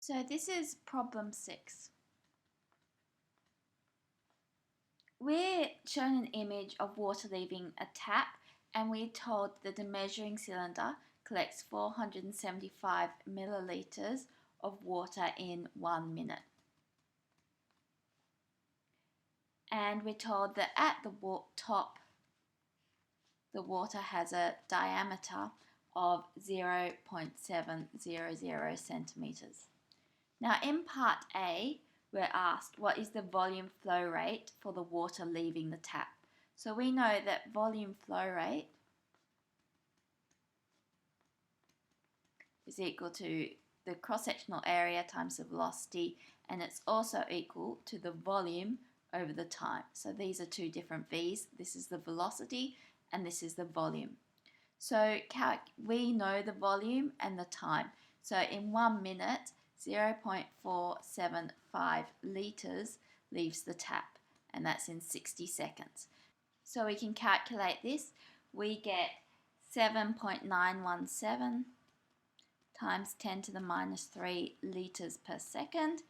So this is problem 6. We're shown an image of water leaving a tap, and we're told that the measuring cylinder collects 475 millilitres of water in 1 minute. And we're told that at the top the water has a diameter of 0.700 centimetres. Now in part A, we're asked what is the volume flow rate for the water leaving the tap. So we know that volume flow rate is equal to the cross-sectional area times the velocity, and it's also equal to the volume over the time. So these are two different V's. This is the velocity and this is the volume. So we know the volume and the time. So in 1 minute, 0.475 litres leaves the tap, and that's in 60 seconds. So we can calculate this. We get 7.917 times 10 to the minus 3 litres per second,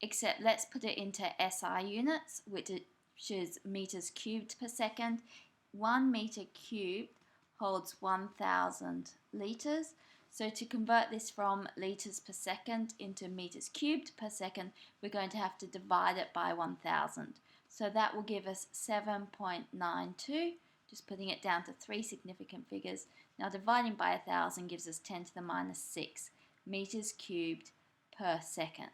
except let's put it into SI units, which is meters cubed per second. 1 metre cubed holds 1,000 litres. So to convert this from litres per second into meters cubed per second, we're going to have to divide it by 1,000. So that will give us 7.92, just putting it down to 3 significant figures. Now dividing by 1,000 gives us 10 to the minus 6 meters cubed per second.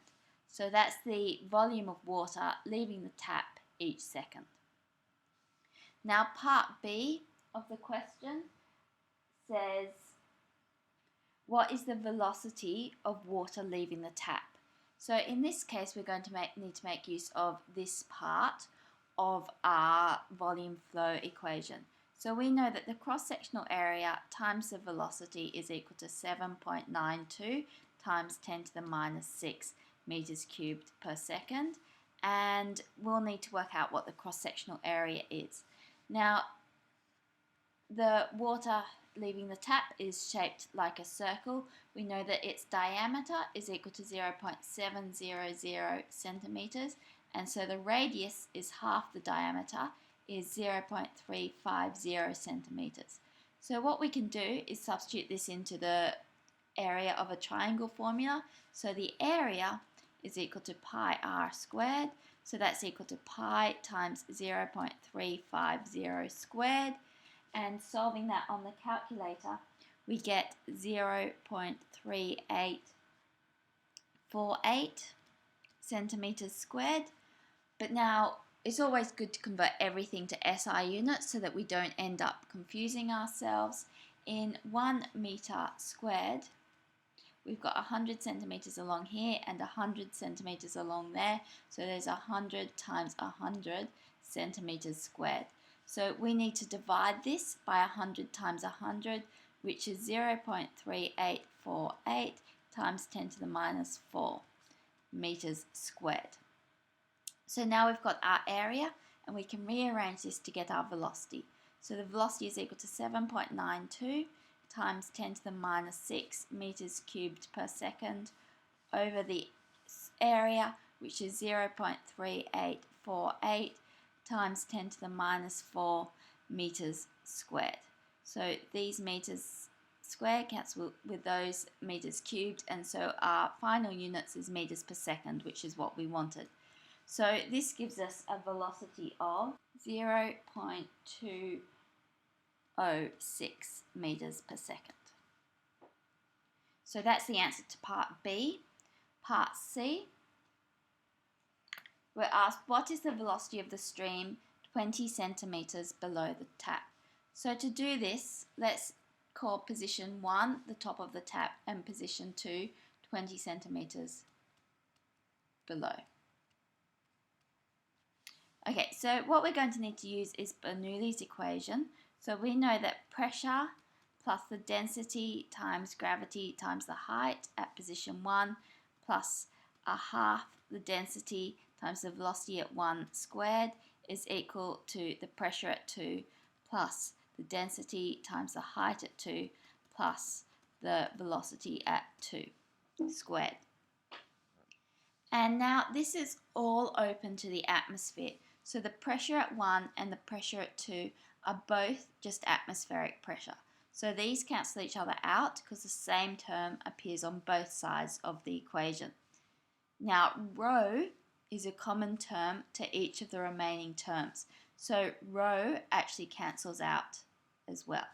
So that's the volume of water leaving the tap each second. Now part B of the question says, what is the velocity of water leaving the tap? So in this case, we're going to need to make use of this part of our volume flow equation. So we know that the cross-sectional area times the velocity is equal to 7.92 times 10 to the minus 6 meters cubed per second, and we'll need to work out what the cross-sectional area is. Now, the water leaving the tap is shaped like a circle. We know that its diameter is equal to 0.700 centimetres, and so the radius is half the diameter, is 0.350 centimetres. So what we can do is substitute this into the area of a triangle formula. So the area is equal to pi r squared, so that's equal to pi times 0.350 squared. And solving that on the calculator, we get 0.3848 centimetres squared. But now it's always good to convert everything to SI units so that we don't end up confusing ourselves. In 1 metre squared, we've got 100 centimetres along here and 100 centimetres along there. So there's 100 times 100 centimetres squared. So we need to divide this by 100 times 100, which is 0.3848 times 10 to the minus 4 meters squared. So now we've got our area, and we can rearrange this to get our velocity. So the velocity is equal to 7.92 times 10 to the minus 6 meters cubed per second over the area, which is 0.3848 times 10 to the minus 4 meters squared. So these meters squared cancel with those meters cubed, and so our final units is meters per second, which is what we wanted. So this gives us a velocity of 0.206 meters per second. So that's the answer to part B. Part C, we're asked what is the velocity of the stream 20 centimetres below the tap. So to do this, let's call position 1 the top of the tap and position 2 20 centimetres below. Okay, so what we're going to need to use is Bernoulli's equation. So we know that pressure plus the density times gravity times the height at position 1 plus a half the density times the velocity at 1 squared is equal to the pressure at 2 plus the density times the height at 2 plus the velocity at 2 squared. And now this is all open to the atmosphere. So the pressure at 1 and the pressure at 2 are both just atmospheric pressure. So these cancel each other out because the same term appears on both sides of the equation. Now rho is a common term to each of the remaining terms. So rho actually cancels out as well.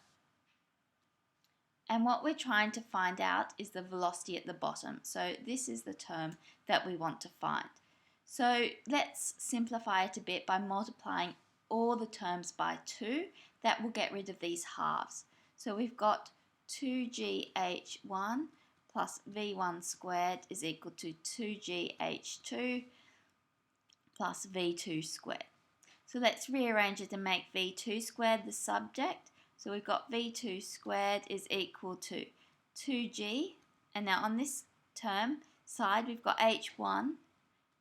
And what we're trying to find out is the velocity at the bottom. So this is the term that we want to find. So let's simplify it a bit by multiplying all the terms by 2. That will get rid of these halves. So we've got 2gh1 plus v1 squared is equal to 2gh2 plus v2 squared. So let's rearrange it and make v2 squared the subject. So we've got v2 squared is equal to 2g, and now on this term side we've got h1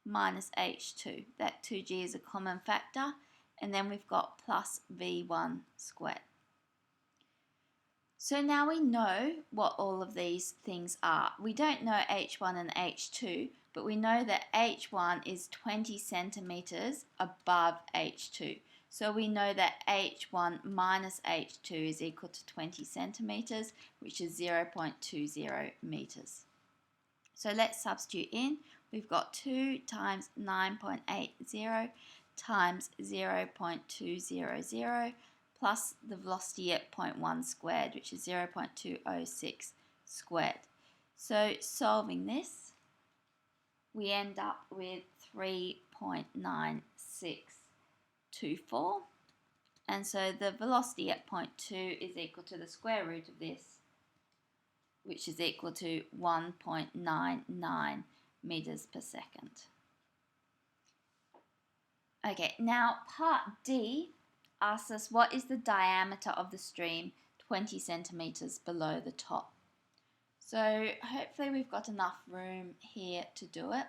minus h2. That 2g is a common factor, and then we've got plus v1 squared. So now we know what all of these things are. We don't know h1 and h2, but we know that h1 is 20 centimeters above h2. So we know that h1 minus h2 is equal to 20 centimeters, which is 0.20 meters. So let's substitute in. We've got 2 times 9.80 times 0.200 plus the velocity at 0.1 squared, which is 0.206 squared. So solving this, we end up with 3.9624. And so the velocity at 0.2 is equal to the square root of this, which is equal to 1.99 meters per second. Okay, now part D asks us what is the diameter of the stream 20 centimeters below the top. So hopefully we've got enough room here to do it.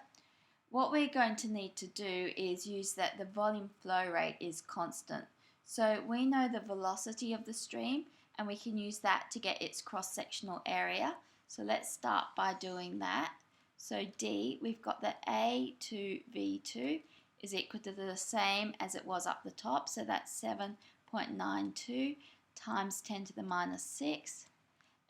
What we're going to need to do is use that the volume flow rate is constant. So we know the velocity of the stream, and we can use that to get its cross-sectional area. So let's start by doing that. So D, we've got that A to V2 is equal to the same as it was up the top. So that's 7.92 times 10 to the minus 6.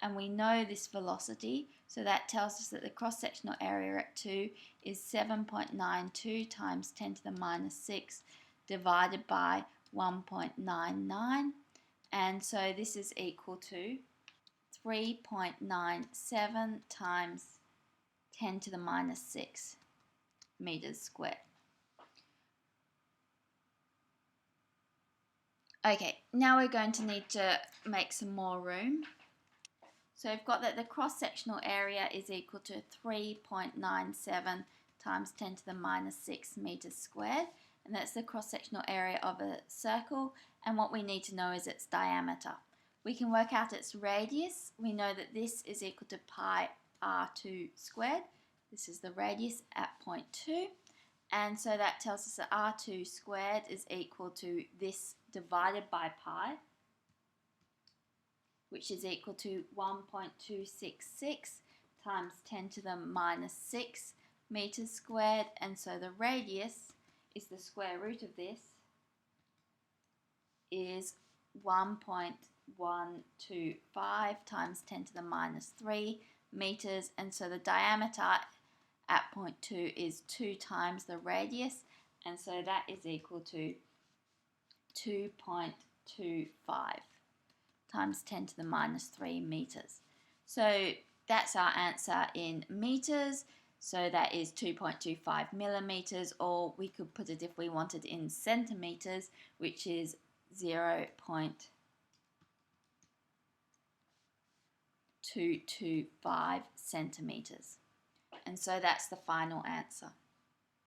And we know this velocity, so that tells us that the cross-sectional area at 2 is 7.92 times 10 to the minus 6 divided by 1.99, and so this is equal to 3.97 times 10 to the minus 6 meters squared. Okay, now we're going to need to make some more room. So we've got that the cross-sectional area is equal to 3.97 times 10 to the minus 6 meters squared, and that's the cross-sectional area of a circle, and what we need to know is its diameter. We can work out its radius. We know that this is equal to pi r2 squared. This is the radius at point 2, and so that tells us that r2 squared is equal to this divided by pi, which is equal to 1.266 times 10 to the minus 6 meters squared, and so the radius is the square root of this is 1.125 times 10 to the minus 3 meters, and so the diameter at point 2 is 2 times the radius, and so that is equal to 2.25 times 10 to the minus 3 meters. So that's our answer in meters. So that is 2.25 millimeters, or we could put it if we wanted in centimeters, which is 0.225 centimeters. And so that's the final answer.